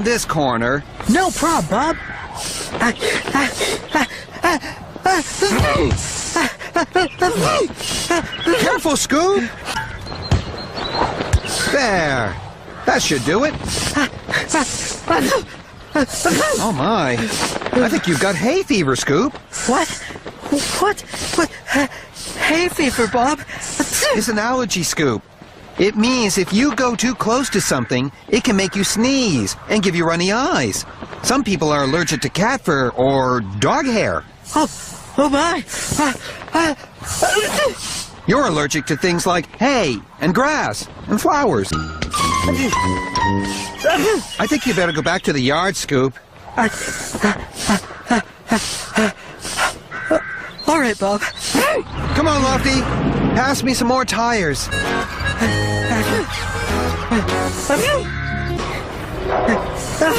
this corner. No problem, Bob. Careful, Scoop! There. That should do it. Oh, my. I think you've got hay fever, Scoop. What? Hay fever, Bob? It's an allergy, Scoop. It means if you go too close to something, it can make you sneeze and give you runny eyes. Some people are allergic to cat fur or dog hair. Oh my! You're allergic to things like hay and grass and flowers. I think you better go back to the yard, Scoop. All right, Bob. Come on, Lofty. Pass me some more tires.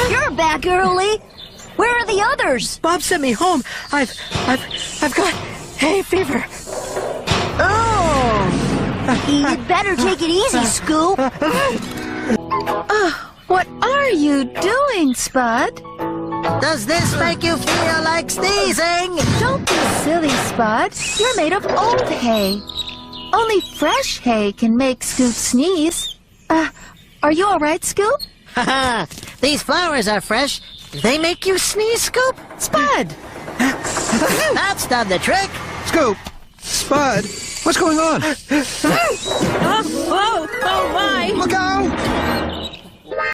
You're back early. Where are the others? Bob sent me home. I've got hay fever. Oh! You'd better take it easy, Scoop. What are you doing, Spud? Does this make you feel like sneezing? Don't be silly, Spud. You're made of old hay. Only fresh hay can make Scoop sneeze. Are you all right, Scoop? Haha, these flowers are fresh. They make you sneeze, Scoop? Spud! That's done the trick. Scoop! Spud! What's going on? Oh my! Look out!